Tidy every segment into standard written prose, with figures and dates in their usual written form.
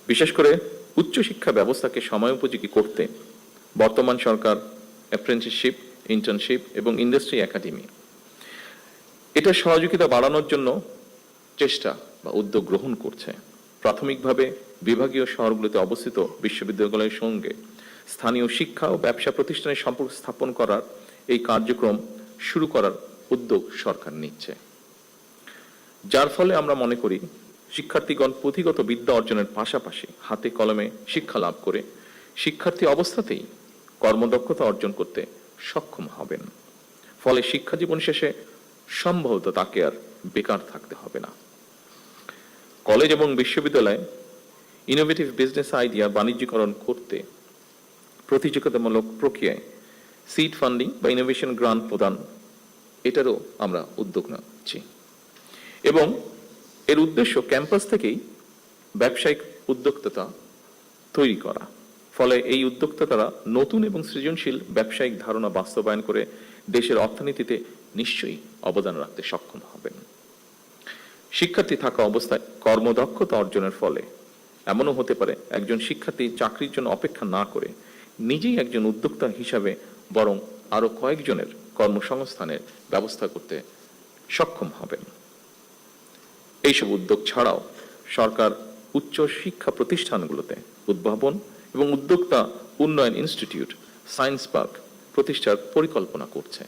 বিশেষ করে উচ্চশিক্ষা ব্যবস্থাকে সময়োপযোগী করতে বর্তমান সরকার অ্যাপ্রেন্টিসশিপ, ইন্টার্নশিপ এবং ইন্ডাস্ট্রি একাডেমি এটা সহযোগিতা বাড়ানোর জন্য চেষ্টা বা উদ্যোগ গ্রহণ করছে। প্রাথমিকভাবে বিভাগীয় শহরগুলোতে অবস্থিত বিশ্ববিদ্যালয়ের সঙ্গে স্থানীয় শিক্ষা ও ব্যবসা প্রতিষ্ঠানের সম্পর্ক স্থাপন করার এই কার্যক্রম শুরু করার উদ্যোগ সরকার নিচ্ছে, যার ফলে আমরা মনে করি শিক্ষার্থীগণ পুঁথিগত বিদ্যা অর্জনের পাশাপাশি হাতে কলমে শিক্ষা লাভ করে শিক্ষার্থী অবস্থাতেই কর্মদক্ষতা অর্জন করতে সক্ষম হবেন। ফলে শিক্ষা জীবন শেষে সম্ভবত তাকে আর বেকার থাকতে হবে না। কলেজ এবং বিশ্ববিদ্যালয়ে ইনোভেটিভ বিজনেস আইডিয়া বাণিজ্যিকরণ করতে প্রতিযোগিতামূলক প্রক্রিয়ায় সিড ফান্ডিং বা ইনোভেশন গ্রান্ট প্রদান এটারও আমরা উদ্যোগ নিচ্ছি এবং এর উদ্দেশ্য ক্যাম্পাস থেকেই ব্যবসায়িক উদ্যোক্তা তৈরি করা। ফলে এই উদ্যোক্তারা নতুন এবং সৃজনশীল ব্যবসায়িক ধারণা বাস্তবায়ন করে দেশের অর্থনীতিতে নিশ্চয়ই অবদান রাখতে সক্ষম হবেন। শিক্ষার্থী থাকা অবস্থায় কর্মদক্ষতা অর্জনের ফলে এমনও হতে পারে একজন শিক্ষার্থী চাকরির জন্য অপেক্ষা না করে নিজেই একজন উদ্যোক্তা হিসাবে বরং আরো কয়েকজনের কর্মসংস্থানের ব্যবস্থা করতে সক্ষম হবেন। এইসব উদ্যোগ ছাড়াও সরকার উচ্চ শিক্ষা প্রতিষ্ঠানগুলোতে উদ্ভাবন এবং উদ্যোক্তা উন্নয়ন ইনস্টিটিউট, সায়েন্স পার্ক প্রতিষ্ঠার পরিকল্পনা করছে।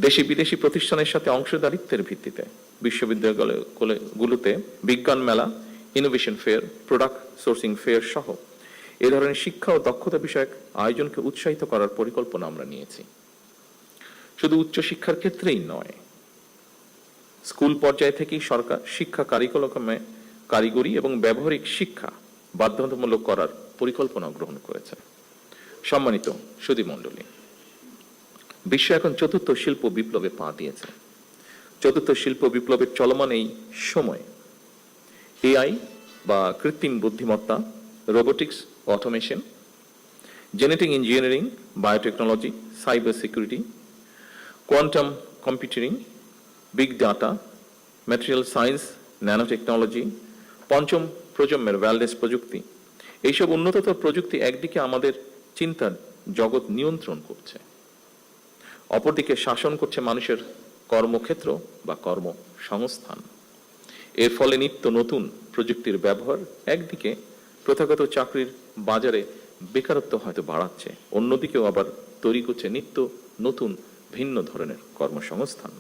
দেশি বিদেশি প্রতিষ্ঠানের সাথে অংশীদারিত্বের ভিত্তিতে বিশ্ববিদ্যালয়গুলোতে বিজ্ঞান মেলা, innovation fair, product sourcing fair সহ এ ধরনের শিক্ষা ও দক্ষতা বিষয়ক আয়োজনকে উৎসাহিত করার পরিকল্পনা আমরা নিয়েছি। শুধু উচ্চশিক্ষার ক্ষেত্রেই নয়, স্কুল পর্যায় থেকেই সরকার শিক্ষা কারিকুলামে কারিগরি এবং ব্যবহারিক শিক্ষা বাধ্যতামূলক করার পরিকল্পনা গ্রহণ করেছে। সম্মানিত সুধীমণ্ডলী, বিশ্ব এখন চতুর্থ শিল্প বিপ্লবে পা দিয়েছে। চতুর্থ শিল্প বিপ্লবের চলমান এই সময় এআই বা কৃত্রিম বুদ্ধিমত্তা, robotics, automation, genetic engineering, biotechnology, cyber security, quantum computing, big data, material science, nano technology, পঞ্চম প্রজন্মের ওয়্যারলেস প্রযুক্তি, এইসব উন্নততর প্রযুক্তি একদিকে আমাদের চিন্তার জগৎ নিয়ন্ত্রণ করছে, অপরদিকে শাসন করছে মানুষের কর্মক্ষেত্র বা কর্মসংস্থান। এর ফলে নিত্য নতুন প্রযুক্তির ব্যবহার একদিকে প্রথাগত চাকরির বাজারে বেকারত্ব হয়তো বাড়াচ্ছে, অন্যদিকেও আবার তৈরি করছে নিত্য নতুন ভিন্ন ধরনের কর্মসংস্থান।